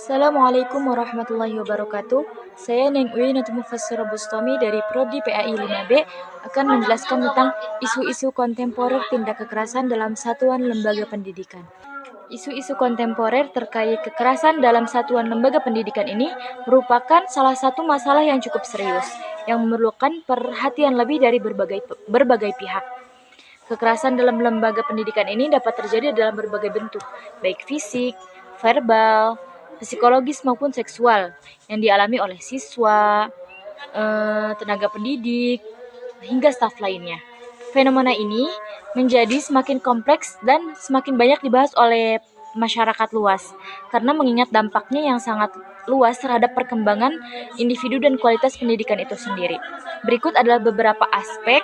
Assalamualaikum warahmatullahi wabarakatuh. Saya Neng Uy Natu Mufassirah Bustami dari Prodi PAI 5B akan menjelaskan tentang isu-isu kontemporer tindak kekerasan dalam satuan lembaga pendidikan. Isu-isu kontemporer terkait kekerasan dalam satuan lembaga pendidikan ini merupakan salah satu masalah yang cukup serius, yang memerlukan perhatian lebih dari berbagai pihak. Kekerasan dalam lembaga pendidikan ini dapat terjadi dalam berbagai bentuk, baik fisik, verbal, psikologis maupun seksual yang dialami oleh siswa, tenaga pendidik, hingga staf lainnya. Fenomena ini menjadi semakin kompleks dan semakin banyak dibahas oleh masyarakat luas karena mengingat dampaknya yang sangat luas terhadap perkembangan individu dan kualitas pendidikan itu sendiri. Berikut adalah beberapa aspek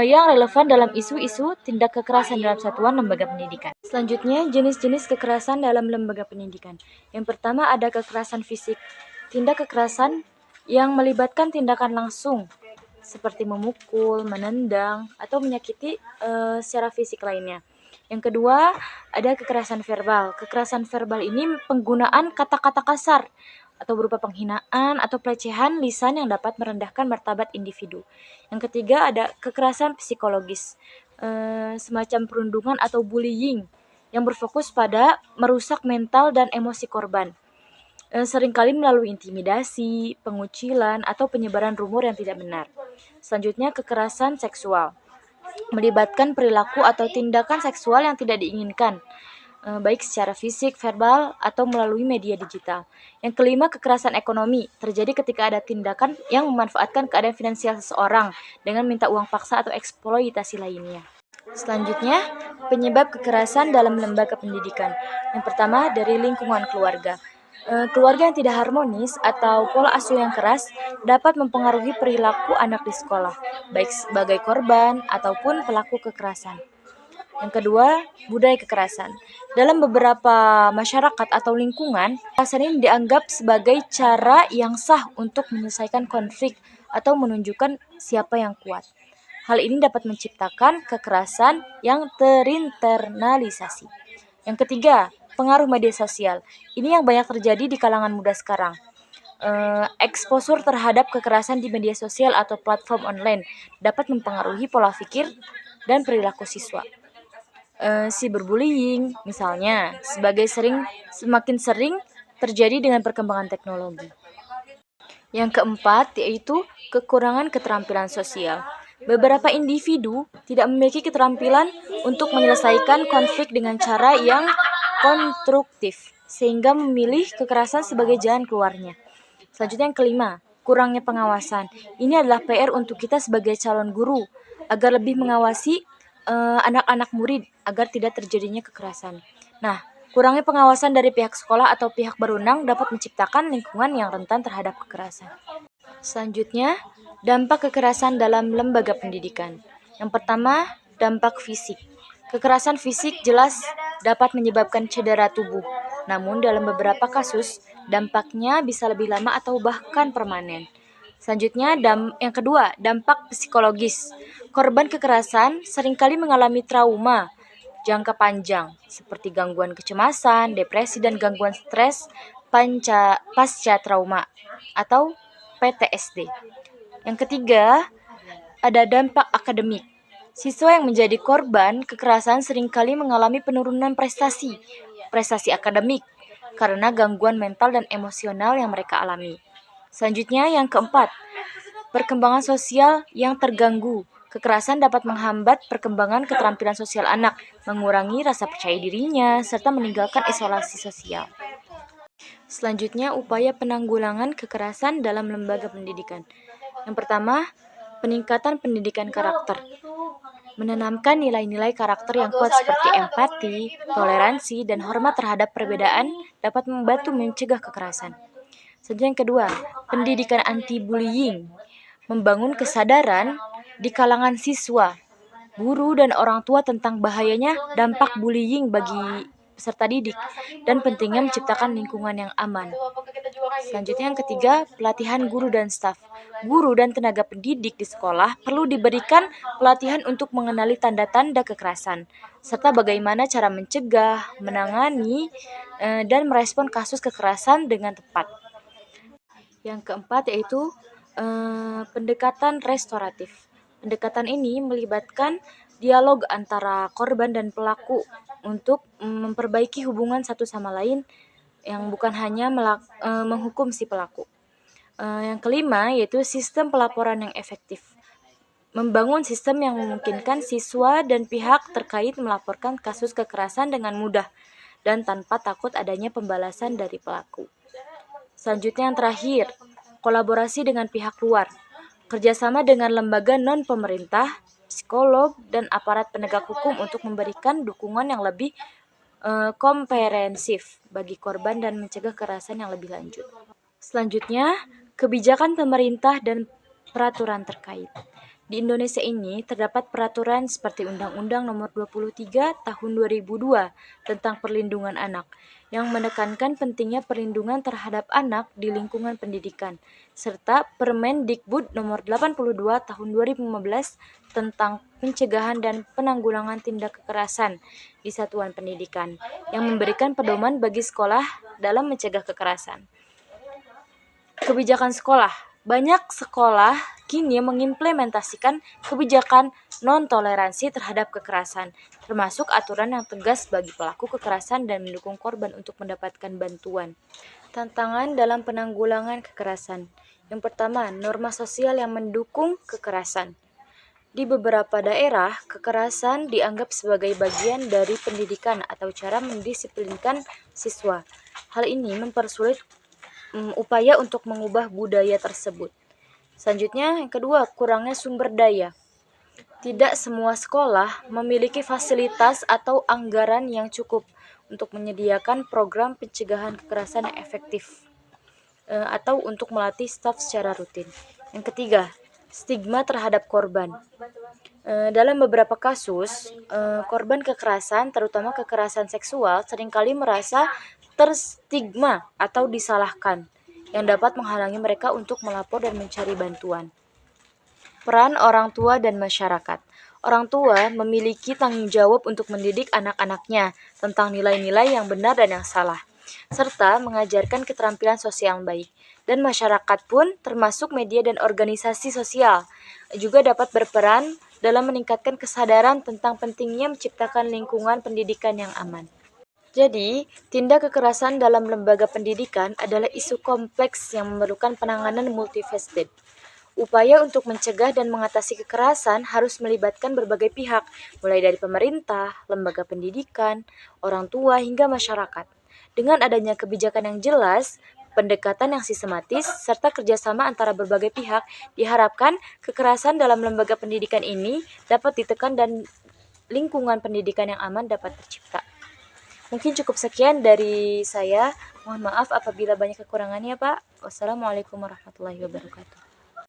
yang relevan dalam isu-isu tindak kekerasan dalam satuan lembaga pendidikan. Selanjutnya, jenis-jenis kekerasan dalam lembaga pendidikan. Yang pertama ada kekerasan fisik. Tindak kekerasan yang melibatkan tindakan langsung seperti memukul, menendang, atau menyakiti secara fisik lainnya. Yang kedua, ada kekerasan verbal. Kekerasan verbal ini penggunaan kata-kata kasar atau berupa penghinaan atau pelecehan lisan yang dapat merendahkan martabat individu. Yang ketiga, ada kekerasan psikologis, semacam perundungan atau bullying yang berfokus pada merusak mental dan emosi korban. Seringkali melalui intimidasi, pengucilan, atau penyebaran rumor yang tidak benar. Selanjutnya, kekerasan seksual melibatkan perilaku atau tindakan seksual yang tidak diinginkan, baik secara fisik, verbal, atau melalui media digital. Yang kelima, kekerasan ekonomi terjadi ketika ada tindakan yang memanfaatkan keadaan finansial seseorang dengan minta uang paksa atau eksploitasi lainnya. Selanjutnya, penyebab kekerasan dalam lembaga pendidikan. Yang pertama, dari lingkungan keluarga. Keluarga yang tidak harmonis atau pola asuh yang keras dapat mempengaruhi perilaku anak di sekolah, baik sebagai korban ataupun pelaku kekerasan. Yang kedua, budaya kekerasan. Dalam beberapa masyarakat atau lingkungan, kekerasan ini dianggap sebagai cara yang sah untuk menyelesaikan konflik atau menunjukkan siapa yang kuat. Hal ini dapat menciptakan kekerasan yang terinternalisasi. Yang ketiga, pengaruh media sosial. Ini yang banyak terjadi di kalangan muda sekarang. Eksposur terhadap kekerasan di media sosial atau platform online dapat mempengaruhi pola pikir dan perilaku siswa. Cyberbullying misalnya semakin sering terjadi dengan perkembangan teknologi. Yang keempat yaitu kekurangan keterampilan sosial. Beberapa individu tidak memiliki keterampilan untuk menyelesaikan konflik dengan cara yang konstruktif, sehingga memilih kekerasan sebagai jalan keluarnya. Selanjutnya yang kelima, kurangnya pengawasan. Ini adalah PR untuk kita sebagai calon guru, agar lebih mengawasi anak-anak murid agar tidak terjadinya kekerasan. Nah, kurangnya pengawasan dari pihak sekolah atau pihak berwenang dapat menciptakan lingkungan yang rentan terhadap kekerasan. Selanjutnya, dampak kekerasan dalam lembaga pendidikan. Yang pertama, dampak fisik. Kekerasan fisik jelas dapat menyebabkan cedera tubuh. Namun dalam beberapa kasus, dampaknya bisa lebih lama atau bahkan permanen. Selanjutnya, yang kedua, dampak psikologis. Korban kekerasan seringkali mengalami trauma jangka panjang, seperti gangguan kecemasan, depresi, dan gangguan stres pasca trauma atau PTSD. Yang ketiga, ada dampak akademik. Siswa yang menjadi korban kekerasan seringkali mengalami penurunan prestasi akademik karena gangguan mental dan emosional yang mereka alami. Selanjutnya, yang keempat, perkembangan sosial yang terganggu. Kekerasan dapat menghambat perkembangan keterampilan sosial anak, mengurangi rasa percaya dirinya, serta meninggalkan isolasi sosial. Selanjutnya, upaya penanggulangan kekerasan dalam lembaga pendidikan. Yang pertama, peningkatan pendidikan karakter. Menanamkan nilai-nilai karakter yang kuat seperti empati, toleransi, dan hormat terhadap perbedaan dapat membantu mencegah kekerasan. Selanjutnya yang kedua, pendidikan anti-bullying. Membangun kesadaran di kalangan siswa, guru, dan orang tua tentang bahayanya dampak bullying bagi peserta didik dan pentingnya menciptakan lingkungan yang aman. Selanjutnya yang ketiga, pelatihan guru dan staf. Guru dan tenaga pendidik di sekolah perlu diberikan pelatihan untuk mengenali tanda-tanda kekerasan, serta bagaimana cara mencegah, menangani, dan merespon kasus kekerasan dengan tepat. Yang keempat yaitu pendekatan restoratif. Pendekatan ini melibatkan dialog antara korban dan pelaku untuk memperbaiki hubungan satu sama lain yang bukan hanya menghukum si pelaku. Yang kelima yaitu sistem pelaporan yang efektif. Membangun sistem yang memungkinkan siswa dan pihak terkait melaporkan kasus kekerasan dengan mudah dan tanpa takut adanya pembalasan dari pelaku. Selanjutnya yang terakhir, kolaborasi dengan pihak luar. Kerjasama dengan lembaga non-pemerintah, psikolog, dan aparat penegak hukum untuk memberikan dukungan yang lebih komprehensif bagi korban dan mencegah kekerasan yang lebih lanjut. Selanjutnya, kebijakan pemerintah dan peraturan terkait. Di Indonesia ini terdapat peraturan seperti Undang-Undang Nomor 23 Tahun 2002 tentang Perlindungan Anak yang menekankan pentingnya perlindungan terhadap anak di lingkungan pendidikan, serta Permendikbud Nomor 82 Tahun 2015 tentang pencegahan dan penanggulangan tindak kekerasan di satuan pendidikan yang memberikan pedoman bagi sekolah dalam mencegah kekerasan. Kebijakan sekolah. Banyak sekolah kini mengimplementasikan kebijakan non-toleransi terhadap kekerasan, termasuk aturan yang tegas bagi pelaku kekerasan dan mendukung korban untuk mendapatkan bantuan. Tantangan dalam penanggulangan kekerasan. Yang pertama, norma sosial yang mendukung kekerasan. Di beberapa daerah, kekerasan dianggap sebagai bagian dari pendidikan atau cara mendisiplinkan siswa. Hal ini mempersulit upaya untuk mengubah budaya tersebut. Selanjutnya, yang kedua, kurangnya sumber daya. Tidak semua sekolah memiliki fasilitas atau anggaran yang cukup untuk menyediakan program pencegahan kekerasan yang efektif atau untuk melatih staf secara rutin. Yang ketiga, stigma terhadap korban. Dalam beberapa kasus, korban kekerasan, terutama kekerasan seksual, seringkali merasa terstigma atau disalahkan, yang dapat menghalangi mereka untuk melapor dan mencari bantuan. Peran orang tua dan masyarakat. Orang tua memiliki tanggung jawab untuk mendidik anak-anaknya tentang nilai-nilai yang benar dan yang salah, serta mengajarkan keterampilan sosial yang baik. Dan masyarakat pun, termasuk media dan organisasi sosial, juga dapat berperan dalam meningkatkan kesadaran tentang pentingnya menciptakan lingkungan pendidikan yang aman. Jadi, tindak kekerasan dalam lembaga pendidikan adalah isu kompleks yang memerlukan penanganan multifaceted. Upaya untuk mencegah dan mengatasi kekerasan harus melibatkan berbagai pihak, mulai dari pemerintah, lembaga pendidikan, orang tua, hingga masyarakat. Dengan adanya kebijakan yang jelas, pendekatan yang sistematis, serta kerjasama antara berbagai pihak, diharapkan kekerasan dalam lembaga pendidikan ini dapat ditekan dan lingkungan pendidikan yang aman dapat tercipta. Mungkin cukup sekian dari saya. Mohon maaf apabila banyak kekurangannya, Pak. Wassalamualaikum warahmatullahi wabarakatuh.